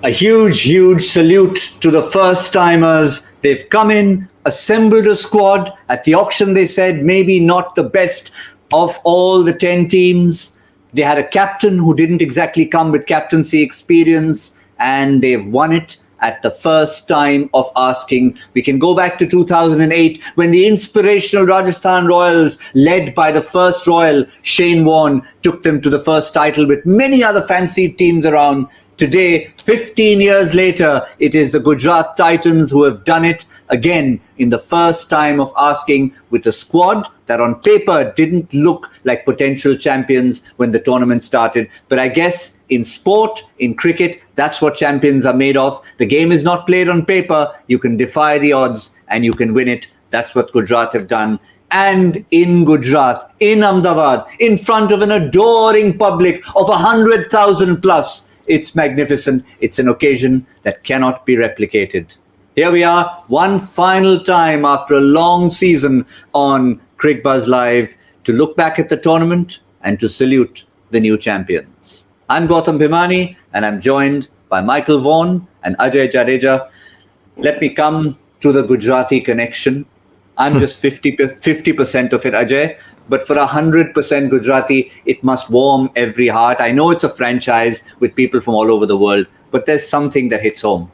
A huge, huge salute to the first-timers. They've come in, assembled a squad. At the auction, they said maybe not the best of all the 10 teams. They had a captain who didn't exactly come with captaincy experience, and they've won it at the first time of asking. We can go back to 2008 when the inspirational Rajasthan Royals, led by the first Royal, Shane Warne, took them to the first title with many other fancied teams around. Today, 15 years later, it is the Gujarat Titans who have done it again in the first time of asking, with a squad that on paper didn't look like potential champions when the tournament started. But I guess in sport, in cricket, that's what champions are made of. The game is not played on paper. You can defy the odds and you can win it. That's what Gujarat have done. And in Gujarat, in Ahmedabad, in front of an adoring public of 100,000 plus, it's magnificent. It's an occasion that cannot be replicated. Here we are, one final time after a long season on Cricbuzz Live, to look back at the tournament and to salute the new champions. I'm Gautam Bhimani, and I'm joined by Michael Vaughan and Ajay Jadeja. Let me come to the Gujarati connection. I'm just 50% of it, Ajay. But for 100% Gujarati, it must warm every heart. I know it's a franchise with people from all over the world, but there's something that hits home.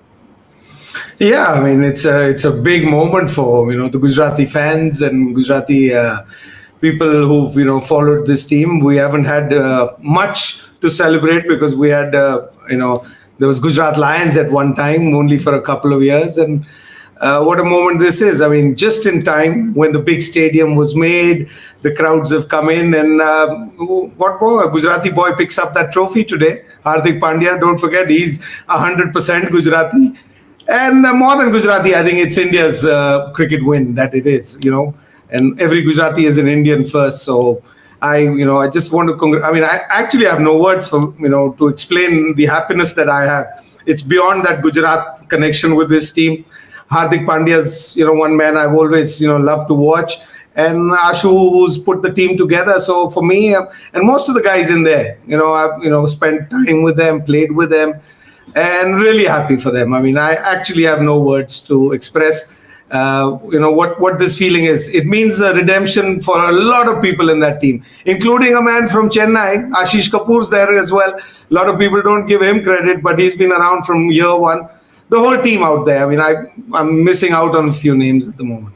Yeah, I mean, it's a big moment for the Gujarati fans and Gujarati people who've followed this team. We haven't had much to celebrate because we had there was Gujarat Lions at one time, only for a couple of years, and what a moment this is. I mean, just in time when the big stadium was made, the crowds have come in, and what more? A Gujarati boy picks up that trophy today. Hardik Pandya, don't forget, he's 100% Gujarati. And more than Gujarati, I think it's India's cricket win that it is, and every Gujarati is an Indian first. So I just want to, I actually have no words for, to explain the happiness that I have. It's beyond that Gujarat connection with this team. Hardik Pandya's, one man I've always, loved to watch, and Ashu, who's put the team together. So for me, and most of the guys in there, I've, spent time with them, played with them, and really happy for them. I mean, I actually have no words to express, what this feeling is. It means a redemption for a lot of people in that team, including a man from Chennai. Ashish Kapoor's there as well. A lot of people don't give him credit, but he's been around from year one. The whole team out there. I mean, I'm missing out on a few names at the moment.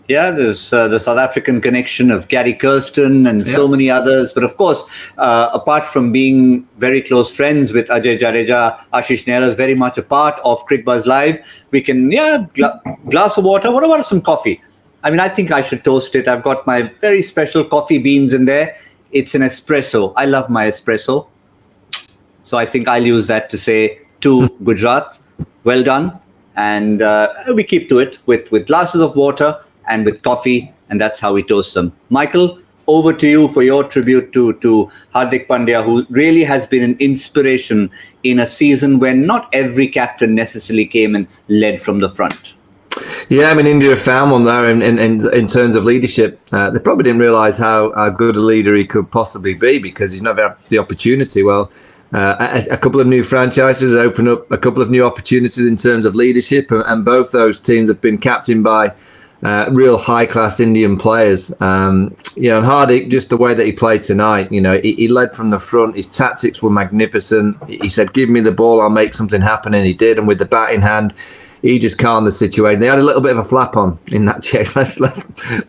Yeah, there's the South African connection of Gary Kirsten and so many others. But of course, apart from being very close friends with Ajay Jadeja, Ashish Nehra is very much a part of Cricbuzz Live. We can, glass of water. What about some coffee? I mean, I think I should toast it. I've got my very special coffee beans in there. It's an espresso. I love my espresso. So I think I'll use that to say to Gujarat, well done. And we keep to it with glasses of water and with coffee, and that's how we toast them. Michael, over to you for your tribute to Hardik Pandya, who really has been an inspiration in a season when not every captain necessarily came and led from the front. Yeah, I mean, India found one there in terms of leadership. They probably didn't realise how good a leader he could possibly be because he's never had the opportunity. Well, a couple of new franchises open up a couple of new opportunities in terms of leadership, and both those teams have been captained by real high-class Indian players. And Hardik, just the way that he played tonight, he led from the front. His tactics were magnificent. He said, give me the ball, I'll make something happen, and he did. And with the bat in hand, he just calmed the situation. They had a little bit of a flap on in that chase.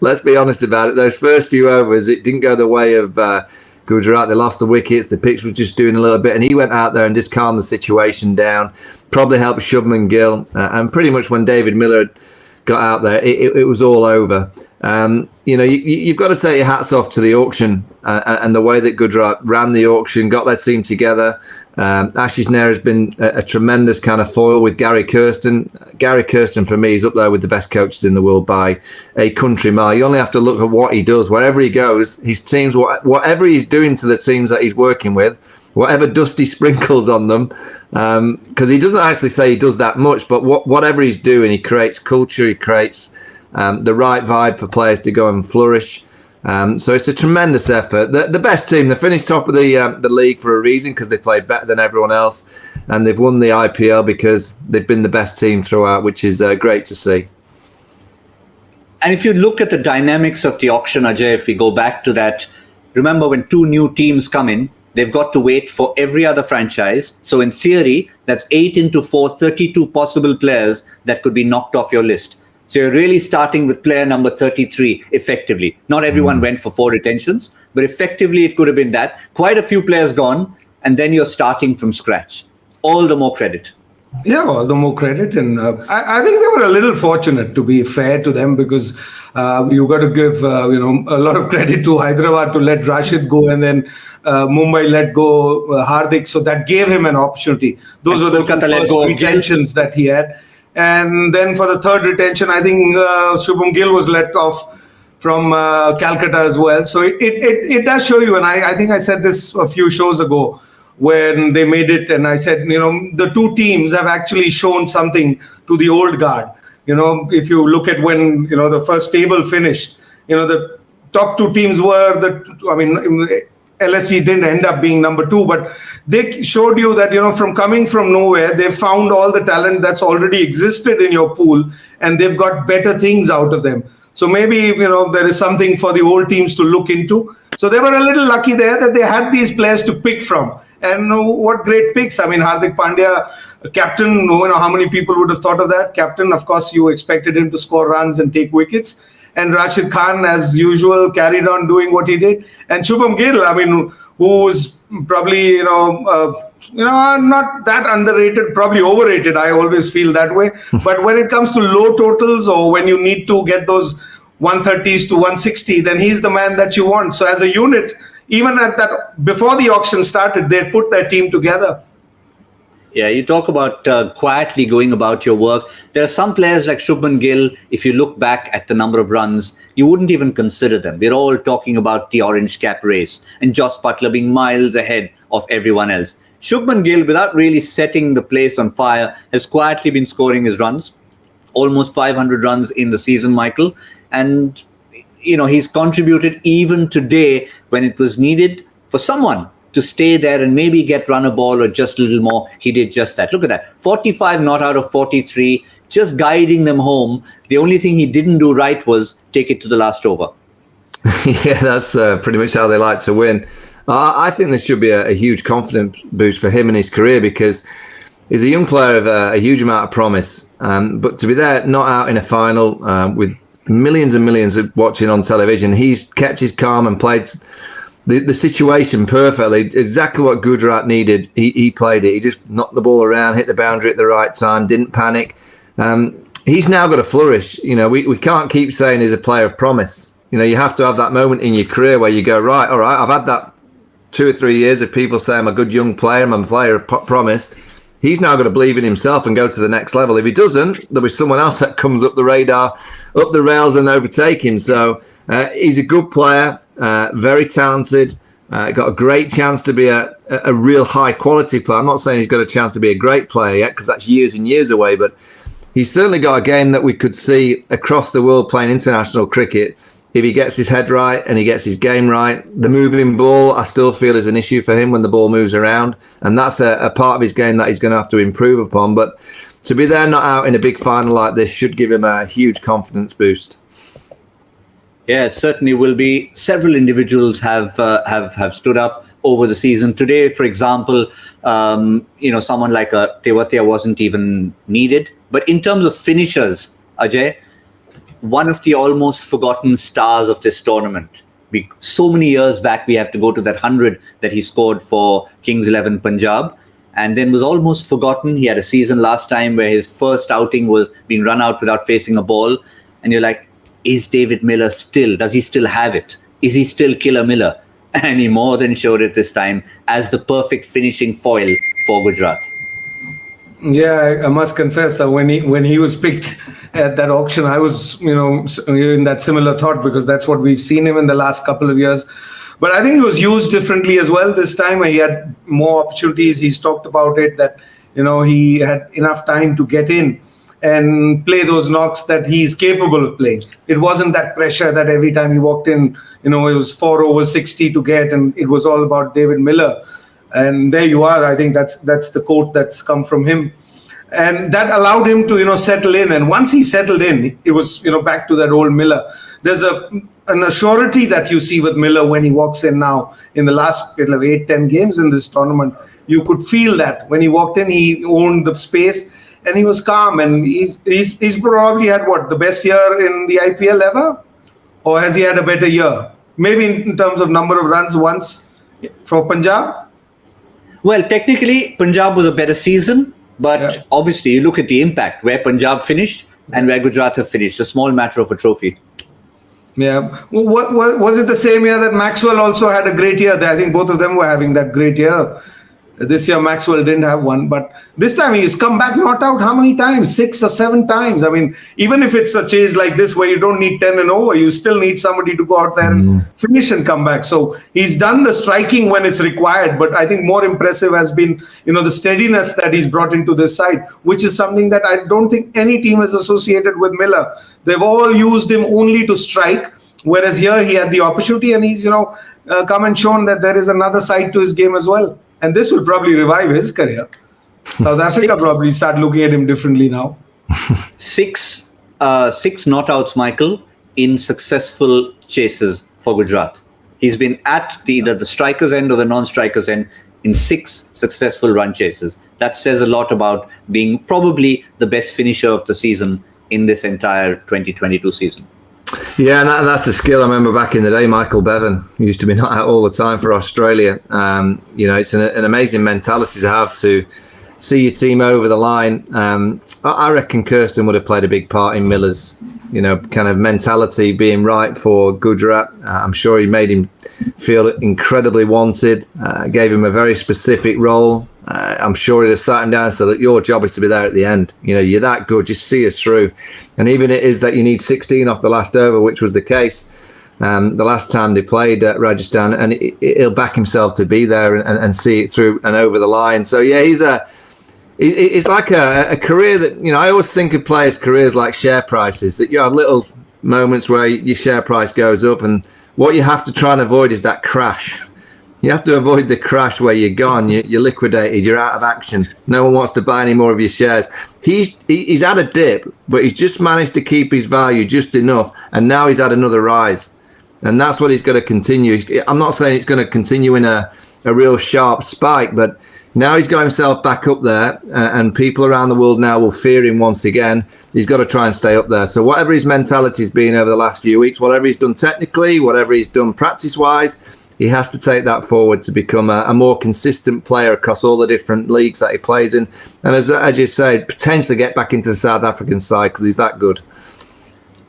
Let's be honest about it. Those first few overs, it didn't go the way of Gujarat. They lost the wickets. The pitch was just doing a little bit, and he went out there and just calmed the situation down. Probably helped Shubman Gill, and pretty much when David Miller got out there, it was all over. You've got to take your hats off to the auction and the way that Gujarat ran the auction, got their team together. Ashish Nehra has been a tremendous kind of foil with Gary Kirsten. Gary Kirsten, for me, is up there with the best coaches in the world by a country mile. You only have to look at what he does. Wherever he goes, his teams, whatever he's doing to the teams that he's working with, whatever dust he sprinkles on them, because he doesn't actually say he does that much, but whatever he's doing, he creates culture, he creates the right vibe for players to go and flourish. So it's a tremendous effort. The best team, they finished top of the league for a reason because they played better than everyone else. and they've won the IPL because they've been the best team throughout, which is great to see. And if you look at the dynamics of the auction, Ajay, if we go back to that, remember when two new teams come in, they've got to wait for every other franchise. So in theory, that's 8 into 4, 32 possible players that could be knocked off your list. So you're really starting with player number 33, effectively. Not everyone went for 4 retentions, but effectively it could have been that. Quite a few players gone, and then you're starting from scratch. All the more credit. Yeah, all the more credit. And I think they were a little fortunate, to be fair to them, because you got to give a lot of credit to Hyderabad to let Rashid go, and then Mumbai let go Hardik. So that gave him an opportunity. Those are the first retentions that he had. And then for the third retention, I think Shubham Gill was let off from Calcutta as well. So it does show you, and I think I said this a few shows ago when they made it, and I said, the two teams have actually shown something to the old guard. If you look at when, the first table finished, the top two teams were LSG didn't end up being number 2, but they showed you that, from coming from nowhere, they found all the talent that's already existed in your pool, and they've got better things out of them. So maybe, there is something for the old teams to look into. So they were a little lucky there that they had these players to pick from. And what great picks. Hardik Pandya, captain, how many people would have thought of that? Captain, of course, you expected him to score runs and take wickets. And Rashid Khan, as usual, carried on doing what he did. And Shubham Gill, who's probably, not that underrated, probably overrated. I always feel that way. But when it comes to low totals, or when you need to get those 130s to 160, then he's the man that you want. So as a unit, even at that, before the auction started, they put their team together. Yeah, you talk about quietly going about your work. There are some players like Shubman Gill, if you look back at the number of runs, you wouldn't even consider them. We're all talking about the orange cap race and Jos Buttler being miles ahead of everyone else. Shubman Gill, without really setting the place on fire, has quietly been scoring his runs. Almost 500 runs in the season, Michael. And, he's contributed even today when it was needed for someone to stay there and maybe get run a ball or just a little more. He did just that. Look at that. 45 not out of 43, just guiding them home. The only thing he didn't do right was take it to the last over. Yeah, that's pretty much how they like to win. I think this should be a huge confidence boost for him in his career, because he's a young player of a huge amount of promise. But to be there, not out in a final with millions and millions of watching on television, he's kept his calm and played the situation perfectly. Exactly what Gujarat needed. He played it. He just knocked the ball around, hit the boundary at the right time, didn't panic. He's now got to flourish. We can't keep saying he's a player of promise. You have to have that moment in your career where you go, right, all right, I've had that 2 or 3 years of people saying I'm a good young player, I'm a player of promise. He's now got to believe in himself and go to the next level. If he doesn't, there'll be someone else that comes up the radar, up the rails and overtake him. So he's a good player, very talented, got a great chance to be a real high quality player. I'm not saying he's got a chance to be a great player yet, because that's years and years away, but he's certainly got a game that we could see across the world playing international cricket. If he gets his head right and he gets his game right. The moving ball, I still feel, is an issue for him when the ball moves around. And that's a part of his game that he's going to have to improve upon. But to be there, not out in a big final like this, should give him a huge confidence boost. Yeah, it certainly will be. Several individuals have stood up over the season. Today, for example, someone like Tewatia wasn't even needed. But in terms of finishers, Ajay, one of the almost forgotten stars of this tournament. So many years back, we have to go to that 100 that he scored for Kings 11 Punjab, and then was almost forgotten. He had a season last time where his first outing was being run out without facing a ball. And you're like, is David Miller does he still have it? Is he still Killer Miller? And he more than showed it this time as the perfect finishing foil for Gujarat. Yeah, I must confess that when he was picked at that auction, I was, in that similar thought, because that's what we've seen him in the last couple of years. But I think he was used differently as well this time. He had more opportunities. He's talked about it, that, he had enough time to get in and play those knocks that he's capable of playing. It wasn't that pressure that every time he walked in, it was 4 over 60 to get, and it was all about David Miller. And there you are. I think that's the quote that's come from him. And that allowed him to, settle in. And once he settled in, it was, back to that old Miller. There's an assurity that you see with Miller when he walks in now. In the last 8-10 games in this tournament, you could feel that when he walked in, he owned the space and he was calm. And he's probably had the best year in the IPL ever, or has he had a better year? Maybe in terms of number of runs once for Punjab. Well, technically, Punjab was a better season. But obviously, you look at the impact, where Punjab finished and where Gujarat have finished. A small matter of a trophy. Yeah. What was it the same year that Maxwell also had a great year? I think both of them were having that great year. This year, Maxwell didn't have one. But this time, he's come back not out how many times? 6 or 7 times. I mean, even if it's a chase like this where you don't need 10 and over, you still need somebody to go out there and finish and come back. So he's done the striking when it's required. But I think more impressive has been, the steadiness that he's brought into this side, which is something that I don't think any team is associated with Miller. They've all used him only to strike. Whereas here he had the opportunity and he's, come and shown that there is another side to his game as well. And this will probably revive his career. South Africa probably start looking at him differently now. 6 not-outs, Michael, in successful chases for Gujarat. He's been at either the strikers' end or the non-strikers' end in 6 successful run chases. That says a lot about being probably the best finisher of the season in this entire 2022 season. Yeah, and that's a skill. I remember back in the day, Michael Vaughan used to be not out all the time for Australia. It's an amazing mentality to have to see your team over the line. I reckon Kirsten would have played a big part in Miller's, kind of mentality being right for Gujarat. I'm sure he made him feel incredibly wanted, gave him a very specific role. I'm sure he'd have sat him down and said, look, your job is to be there at the end. You're that good. Just see us through. And even it is that you need 16 off the last over, which was the case the last time they played at Rajasthan, and he'll back himself to be there and see it through and over the line. So, yeah, it's like a career that, I always think of players' careers like share prices, that you have little moments where your share price goes up, and what you have to try and avoid is that crash. You have to avoid the crash where you're gone, you're liquidated, you're out of action. No one wants to buy any more of your shares. He's had a dip, but he's just managed to keep his value just enough, and now he's had another rise. And that's what he's got to continue. I'm not saying it's going to continue in a real sharp spike, but now he's got himself back up there, and people around the world now will fear him once again. He's got to try and stay up there. So whatever his mentality's been over the last few weeks, whatever he's done technically, whatever he's done practice-wise, he has to take that forward to become a more consistent player across all the different leagues that he plays in. And as Ajay said, potentially get back into the South African side because he's that good.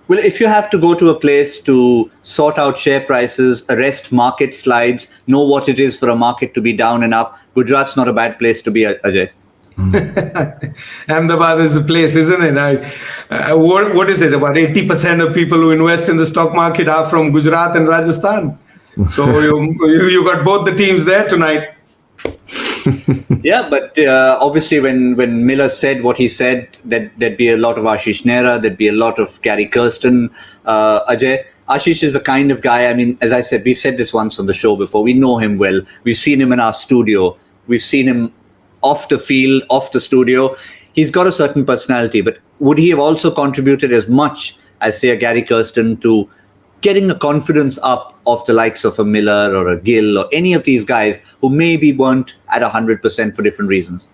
Well, if you have to go to a place to sort out share prices, arrest market slides, know what it is for a market to be down and up, Gujarat's not a bad place to be, Ajay. Ahmedabad is the place, isn't it? What is it? About 80% of people who invest in the stock market are from Gujarat and Rajasthan. So you got both the teams there tonight. Yeah, but obviously when Miller said what he said, that there'd be a lot of Ashish Nehra, there'd be a lot of Gary Kirsten, Ajay. Ashish is the kind of guy, I mean, as I said, we've said this once on the show before, we know him well. We've seen him in our studio. We've seen him off the field, off the studio. He's got a certain personality, but would he have also contributed as much as, say, a Gary Kirsten to getting the confidence up of the likes of a Miller or a Gill or any of these guys who maybe weren't at 100% for different reasons?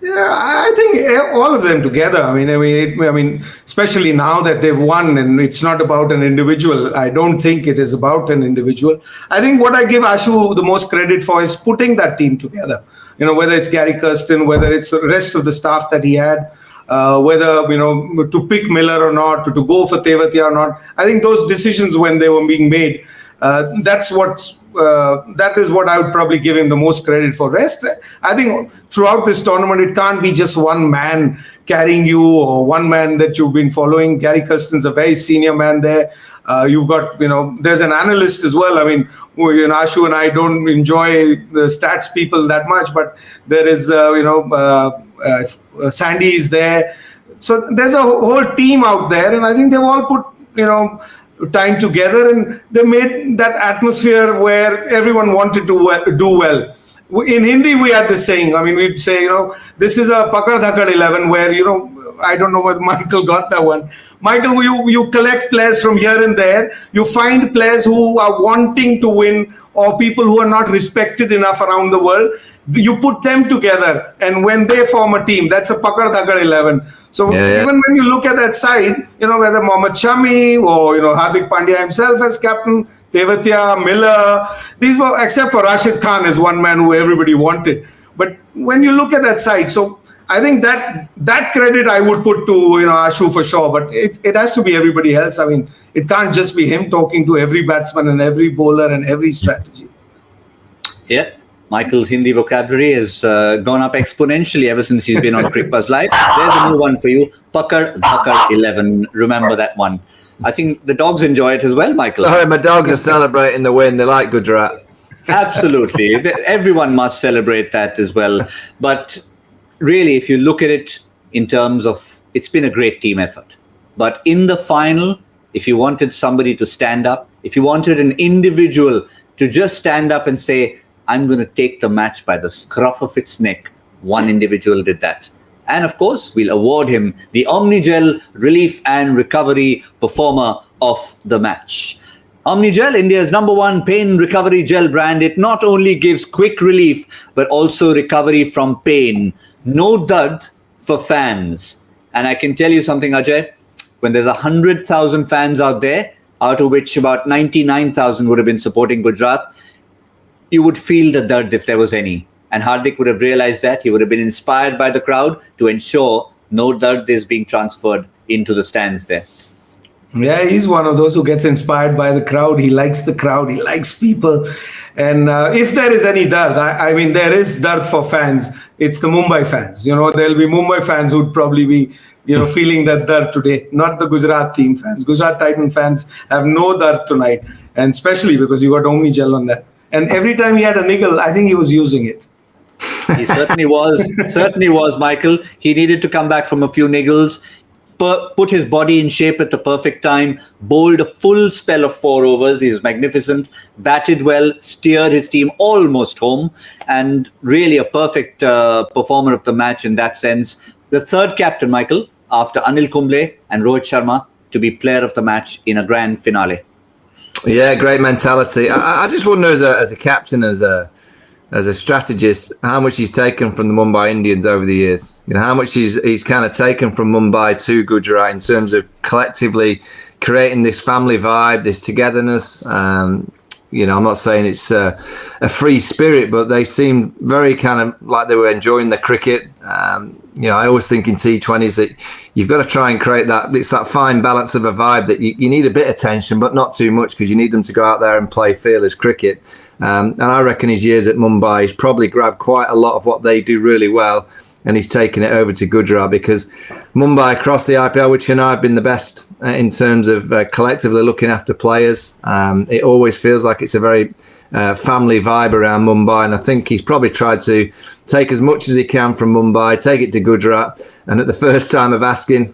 Yeah, I think all of them together. I mean, especially now that they've won, and it's not about an individual. I don't think it is about an individual. I think what I give Ashu the most credit for is putting that team together. Whether it's Gary Kirsten, whether it's the rest of the staff that he had, whether, to pick Miller or not, to go for Tewatia or not. I think those decisions when they were being made, that is what I would probably give him the most credit for. Rest, I think throughout this tournament, it can't be just one man carrying you or one man that you've been following. Gary Kirsten's a very senior man there. You've got, there's an analyst as well. I mean, Ashu and I don't enjoy the stats people that much, but there is, Sandy is there. So there's a whole team out there, and I think they've all put, time together, and they made that atmosphere where everyone wanted to do well. in Hindi, we had this saying. I mean, we'd say, this is a pakad dhakad 11 where, I don't know whether Michael got that one. Michael, you collect players from here and there. You find players who are wanting to win or people who are not respected enough around the world. You put them together, and when they form a team, that's a pakad dhakad 11. So even when you look at that side, whether Mohammad Shami or, Hardik Pandya himself as captain, Tewatia, Miller, these were, except for Rashid Khan as one man who everybody wanted. But when you look at that side, so I think that credit I would put to Ashu for sure, but it has to be everybody else. I mean, it can't just be him talking to every batsman and every bowler and every strategy. Yeah, Michael's Hindi vocabulary has gone up exponentially ever since he's been on Cricbuzz Live. There's a new one for you, Pakad Dhakad 11. Remember that one. I think the dogs enjoy it as well, Michael. Oh, my dogs are celebrating the win. They like Gujarat. Absolutely. Everyone must celebrate that as well. But really, if you look at it in terms of, it's been a great team effort. But in the final, if you wanted somebody to stand up, if you wanted an individual to just stand up and say, I'm going to take the match by the scruff of its neck, one individual did that. And of course, we'll award him the Omnigel Relief and Recovery Performer of the Match. Omnigel, India's #1 pain recovery gel brand. It not only gives quick relief, but also recovery from pain. No dud for fans. And I can tell you something, Ajay, when there's 100,000 fans out there, out of which about 99,000 would have been supporting Gujarat, you would feel the dud if there was any. And Hardik would have realized that. He would have been inspired by the crowd to ensure no dud is being transferred into the stands there. Yeah, he's one of those who gets inspired by the crowd. He likes the crowd. He likes people. And if there is any dard, I mean, there is dard for fans. It's the Mumbai fans. There'll be Mumbai fans who'd probably be, feeling that dard today, not the Gujarat team fans. Gujarat Titan fans have no dard tonight. And especially because you got Omnigel on that. And every time he had a niggle, I think he was using it. He certainly was, Michael. He needed to come back from a few niggles, put his body in shape at the perfect time, bowled a full spell of 4 overs. He's magnificent, batted well, steered his team almost home, and really a perfect performer of the match in that sense. The third captain, Michael, after Anil Kumble and Rohit Sharma, to be player of the match in a grand finale. Yeah, great mentality. I just wonder, as a captain, as a strategist, how much he's taken from the Mumbai Indians over the years. How much he's kind of taken from Mumbai to Gujarat in terms of collectively creating this family vibe, this togetherness. I'm not saying it's a free spirit, but they seem very kind of like they were enjoying the cricket. I always think in T20s that you've got to try and create it's that fine balance of a vibe that you need a bit of tension, but not too much, because you need them to go out there and play fearless cricket. And I reckon his years at Mumbai, he's probably grabbed quite a lot of what they do really well, and he's taken it over to Gujarat, because Mumbai across the IPL, which have been the best in terms of collectively looking after players. It always feels like it's a very family vibe around Mumbai, and I think he's probably tried to take as much as he can from Mumbai, take it to Gujarat, and at the first time of asking,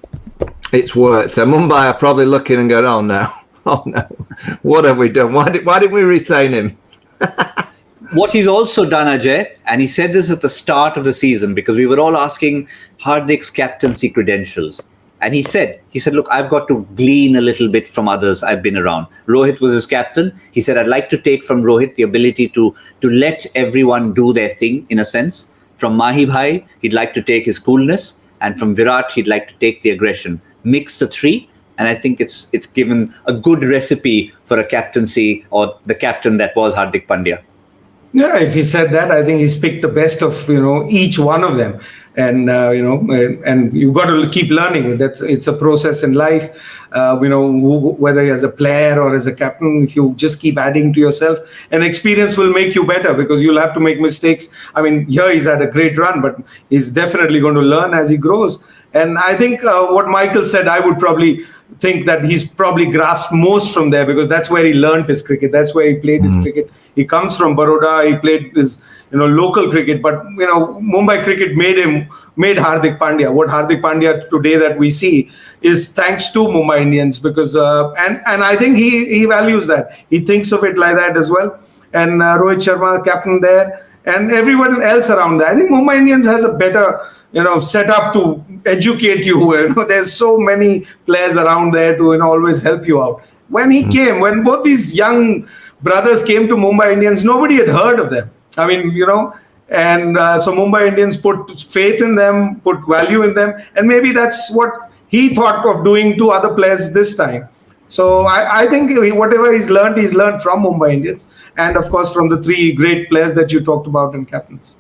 it's worked. So Mumbai are probably looking and going, oh no, what have we done? Why didn't we retain him? What he's also done, Ajay, and he said this at the start of the season, because we were all asking Hardik's captaincy credentials. And he said, look, I've got to glean a little bit from others I've been around. Rohit was his captain. He said, I'd like to take from Rohit the ability to let everyone do their thing, in a sense. From Mahi Bhai, he'd like to take his coolness. And from Virat, he'd like to take the aggression. Mix the three. And I think it's given a good recipe for a captaincy, or the captain that was Hardik Pandya. Yeah, if he said that, I think he's picked the best of each one of them, and and you've got to keep learning. It's a process in life. Whether as a player or as a captain, if you just keep adding to yourself, and experience will make you better, because you'll have to make mistakes. I mean, here he's had a great run, but he's definitely going to learn as he grows. And I think what Michael said, I would probably think that he's probably grasped most from there, because that's where he learned his cricket. That's where he played his cricket. He comes from Baroda. He played his local cricket, but Mumbai cricket made Hardik Pandya. What Hardik Pandya today that we see is thanks to Mumbai Indians, because and I think he values that. He thinks of it like that as well. And Rohit Sharma, captain there. and everyone else around there. I think Mumbai Indians has a better, setup to educate you. There's so many players around there to always help you out. When he came, when both these young brothers came to Mumbai Indians, nobody had heard of them. I mean, and so Mumbai Indians put faith in them, put value in them, and maybe that's what he thought of doing to other players this time. So I think whatever he's learned from Mumbai Indians, and of course from the three great players that you talked about in captains.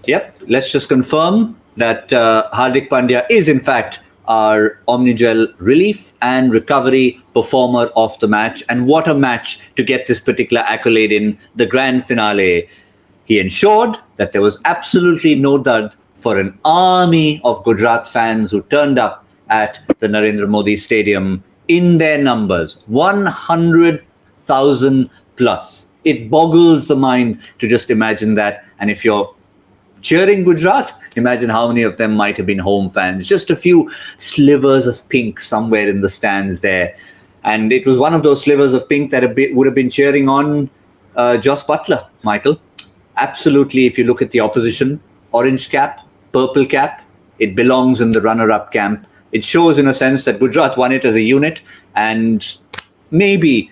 Yep, let's just confirm that Hardik Pandya is in fact our Omnigel relief and recovery performer of the match. And what a match to get this particular accolade in the grand finale. He ensured that there was absolutely no dud for an army of Gujarat fans who turned up at the Narendra Modi Stadium in their numbers, 100,000 plus. It boggles the mind to just imagine that. And if you're cheering Gujarat, imagine how many of them might have been home fans. Just a few slivers of pink somewhere in the stands there. And it was one of those slivers of pink that would have been cheering on Jos Buttler, Michael. Absolutely, if you look at the opposition, orange cap, purple cap, it belongs in the runner-up camp. It shows in a sense that Gujarat won it as a unit, and maybe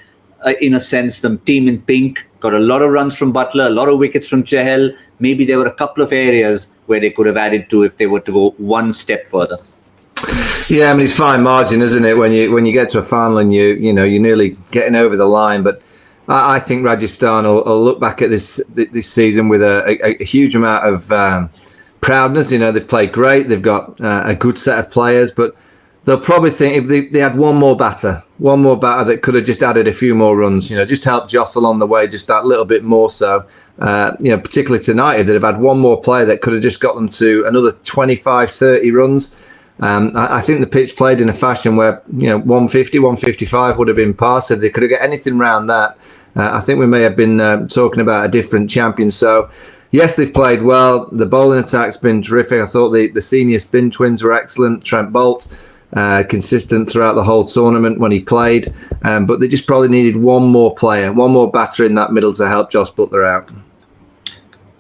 in a sense the team in pink got a lot of runs from Buttler, a lot of wickets from Chahal. Maybe there were a couple of areas where they could have added to if they were to go one step further. Yeah, I mean, it's fine margin, isn't it? When you get to a final and you're nearly getting over the line. But I think Rajasthan will look back at this season with a huge amount of proudness. They've played great. They've got a good set of players, but they'll probably think if they had one more batter that could have just added a few more runs, just helped jostle on the way just that little bit more so. Particularly tonight, if they'd have had one more player that could have just got them to another 25, 30 runs. I think the pitch played in a fashion where 150, 155 would have been par. So if they could have got anything around that, I think we may have been talking about a different champion. So yes, they've played well. The bowling attack's been terrific. I thought the senior spin twins were excellent. Trent Boult, consistent throughout the whole tournament when he played. But they just probably needed one more player, one more batter in that middle to help Jos Buttler out.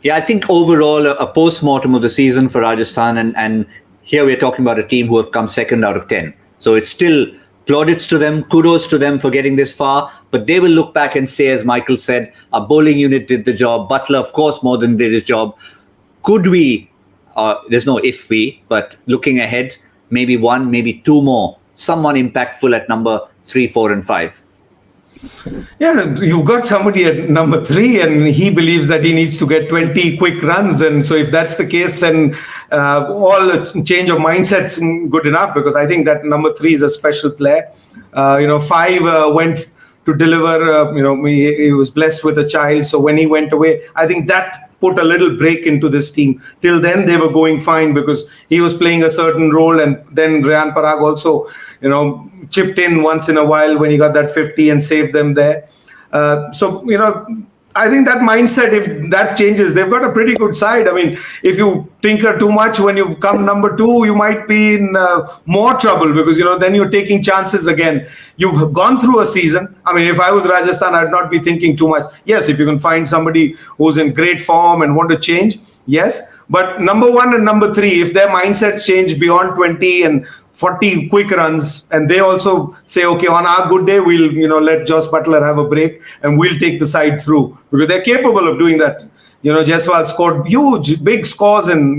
Yeah, I think overall a post-mortem of the season for Rajasthan, and here we're talking about a team who have come second out of 10. So it's still plaudits to them, kudos to them for getting this far, but they will look back and say, as Michael said, our bowling unit did the job. Buttler, of course, more than did his job. Could we, there's no if we, but looking ahead, maybe one, maybe two more, someone impactful at number 3, 4 and 5. Yeah, you've got somebody at number 3 and he believes that he needs to get 20 quick runs. And so if that's the case, then all change of mindset's good enough, because I think that number 3 is a special player. 5 went to deliver, he was blessed with a child. So when he went away, I think that put a little break into this team. Till then, they were going fine because he was playing a certain role. And then Riyan Parag also, chipped in once in a while when he got that 50 and saved them there. I think that mindset, if that changes, they've got a pretty good side. I mean, if you tinker too much when you come number 2, you might be in more trouble because, then you're taking chances again. You've gone through a season. I mean, if I was Rajasthan, I'd not be thinking too much. Yes, if you can find somebody who's in great form and want to change, yes. But number 1 and number 3, if their mindsets change beyond 20 and 40 quick runs, and they also say, okay, on our good day, we'll let Jos Buttler have a break and we'll take the side through, because they're capable of doing that. Jaiswal scored huge, big scores in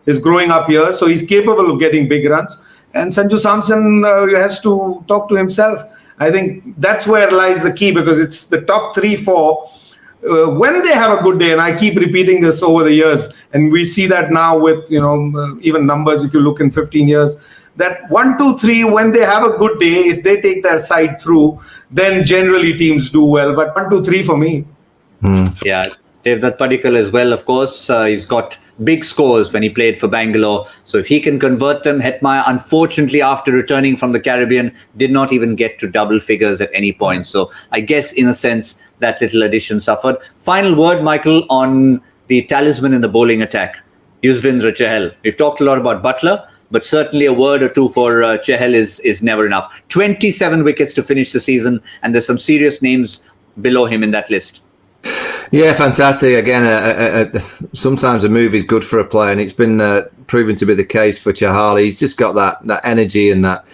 his growing up years, so he's capable of getting big runs. And Sanju Samson has to talk to himself. I think that's where lies the key, because it's the top 3, 4. When they have a good day, and I keep repeating this over the years, and we see that now with even numbers, if you look in 15 years, that 1, 2, 3, when they have a good day, if they take their side through, then generally teams do well. But 1, 2, 3 for me. Yeah, Devdutt Padikkal as well, of course. He's got big scores when he played for Bangalore. So if he can convert them, Hetmyer, unfortunately, after returning from the Caribbean, did not even get to double figures at any point. So I guess, in a sense, that little addition suffered. Final word, Michael, on the talisman in the bowling attack, Yuzvendra Chahal. We've talked a lot about Buttler, but certainly a word or two for Chahal is never enough. 27 wickets to finish the season, and there's some serious names below him in that list. Yeah, fantastic. Again, sometimes a move is good for a player, and it's been proven to be the case for Chahal. He's just got that energy and that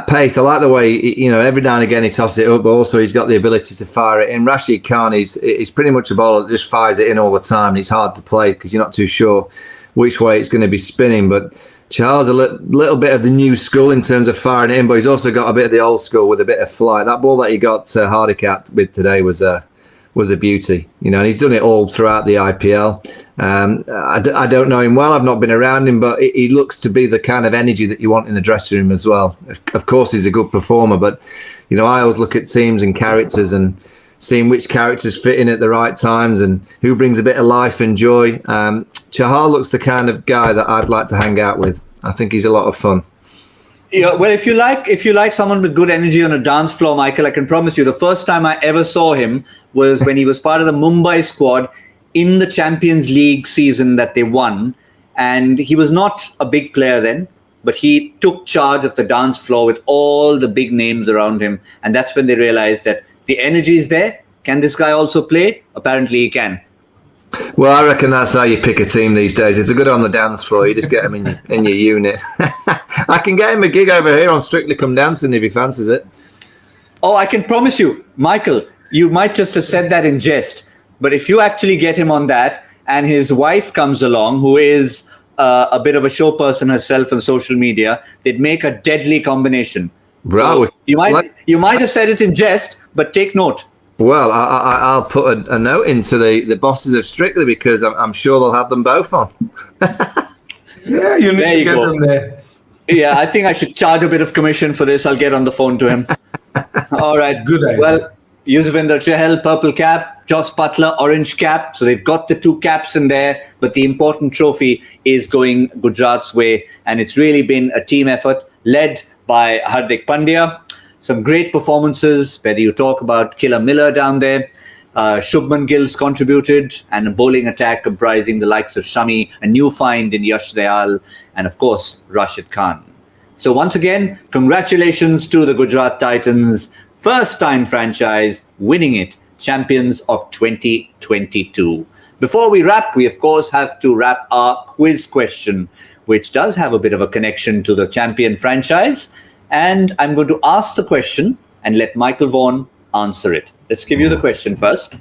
pace. I like the way, every now and again he tosses it up, but also he's got the ability to fire it in. Rashid Khan is pretty much a bowler that just fires it in all the time, and it's hard to play because you're not too sure which way it's going to be spinning. But Chahal's a little bit of the new school in terms of firing it in, but he's also got a bit of the old school with a bit of flight. That ball that he got Hardik out with today was a beauty, and he's done it all throughout the IPL. I don't know him well. I've not been around him, but he looks to be the kind of energy that you want in the dressing room as well. Of course, he's a good performer, but I always look at teams and characters and seeing which characters fit in at the right times and who brings a bit of life and joy. Chahal looks the kind of guy that I'd like to hang out with. I think he's a lot of fun. Yeah, well, if you like someone with good energy on a dance floor, Michael, I can promise you the first time I ever saw him was when he was part of the Mumbai squad in the Champions League season that they won. And he was not a big player then, but he took charge of the dance floor with all the big names around him. And that's when they realized that the energy is there. Can this guy also play? Apparently he can. Well, I reckon that's how you pick a team these days. If they're good on the dance floor, you just get them in your unit. I can get him a gig over here on Strictly Come Dancing if he fancies it. Oh, I can promise you, Michael, you might just have said that in jest, but if you actually get him on that and his wife comes along, who is a bit of a show person herself on social media, they'd make a deadly combination. Bro, so you might have said it in jest, but take note. Well, I'll put a note into the bosses of Strictly because I'm sure they'll have them both on. Yeah, you need to get them there. Yeah, I think I should charge a bit of commission for this. I'll get on the phone to him. All right. Good idea. Well, Yuzvendra Chahal, purple cap, Jos Butler, orange cap. So they've got the two caps in there, but the important trophy is going Gujarat's way. And it's really been a team effort led by Hardik Pandya. Some great performances, whether you talk about Killer Miller down there, Shubman Gill's contributed, and a bowling attack comprising the likes of Shami, a new find in Yash Dayal, and of course, Rashid Khan. So once again, congratulations to the Gujarat Titans, first-time franchise, winning it, champions of 2022. Before we wrap, we of course have to wrap our quiz question, which does have a bit of a connection to the champion franchise. And I'm going to ask the question and let Michael Vaughan answer it. Let's give you the question first.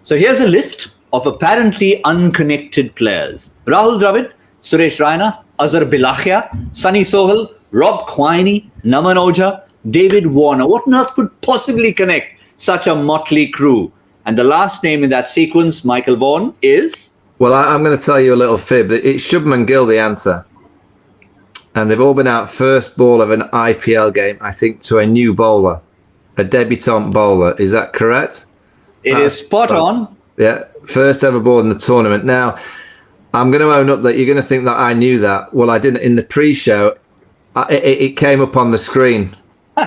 So here's a list of apparently unconnected players. Rahul Dravid, Suresh Raina, Azhar Bilakhia, Sunny Sohal, Rob Quiney, Naman Ojha, David Warner. What on earth could possibly connect such a motley crew? And the last name in that sequence, Michael Vaughan, is? Well, I'm going to tell you a little fib. It's Shubman Gill, the answer. And they've all been out first ball of an IPL game, I think, to a new bowler, a debutant bowler. Is that correct? It is spot on. Yeah, first ever ball in the tournament. Now, I'm going to own up that you're going to think that I knew that. Well, I didn't. In the pre-show, it came up on the screen. You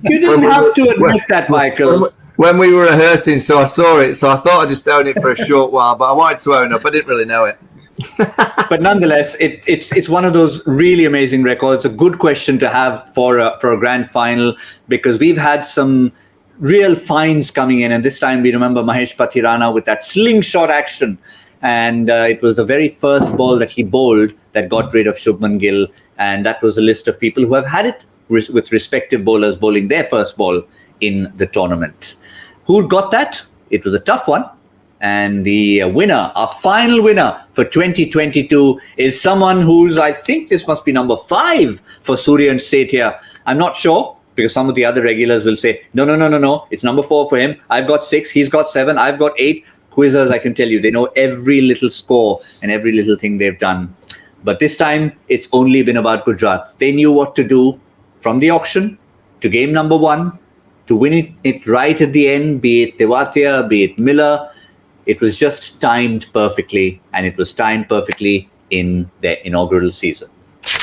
didn't have to admit that, Michael. When we were rehearsing, so I saw it. So I thought I'd just own it for a short while, but I wanted to own up. I didn't really know it. But nonetheless, it's one of those really amazing records. A good question to have for a grand final, because we've had some real finds coming in, and this time we remember Mahesh Pathirana with that slingshot action, and it was the very first ball that he bowled that got rid of Shubman Gill, and that was a list of people who have had it with respective bowlers bowling their first ball in the tournament. Who got that? It was a tough one. And the winner, our final winner for 2022 is someone who's, I think this must be number 5 for Surya and Setia. I'm not sure, because some of the other regulars will say, no, it's number 4 for him. I've got 6, he's got 7, I've got 8. Quizzers, I can tell you, they know every little score and every little thing they've done. But this time, it's only been about Gujarat. They knew what to do from the auction to game number 1, to win it right at the end, be it Tewatia, be it Miller. It was just timed perfectly, and it was timed perfectly in their inaugural season.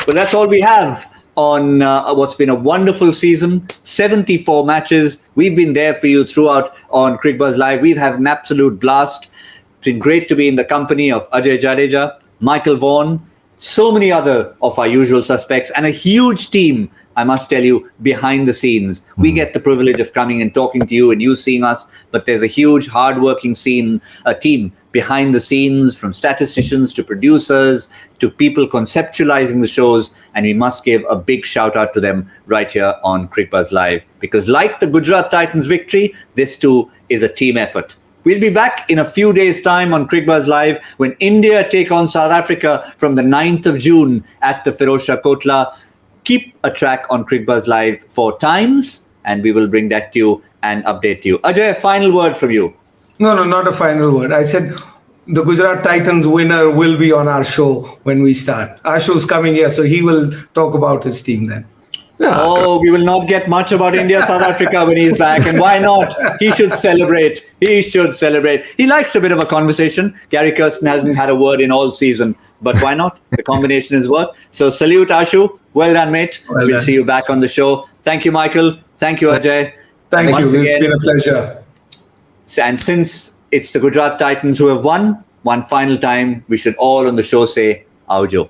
Well, that's all we have on what's been a wonderful season. 74 matches. We've been there for you throughout on Cricbuzz Live. We've had an absolute blast. It's been great to be in the company of Ajay Jadeja, Michael Vaughan, so many other of our usual suspects, and a huge team, I must tell you, behind the scenes. We get the privilege of coming and talking to you and you seeing us, but there's a huge, hardworking team behind the scenes, from statisticians to producers to people conceptualizing the shows, and we must give a big shout out to them right here on Cricbuzz Live, because like the Gujarat Titans victory, this too is a team effort. We'll be back in a few days' time on Cricbuzz Live when India take on South Africa from the 9th of June at the Firozshah Kotla. Keep a track on Cricbuzz Live for times, and we will bring that to you and update you. Ajay, a final word from you. No, not a final word. I said the Gujarat Titans winner will be on our show when we start. Ashu's coming here, so he will talk about his team then. Oh, we will not get much about India, South Africa when he's back. And why not? He should celebrate. He should celebrate. He likes a bit of a conversation. Gary Kirsten hasn't had a word in all season, but why not? The combination is work. So salute, Ashu. Well done, mate. We'll see you back on the show. Thank you, Michael. Thank you, Ajay. Thank you. It's been a pleasure. And since it's the Gujarat Titans who have won, one final time, we should all on the show say, Aujo.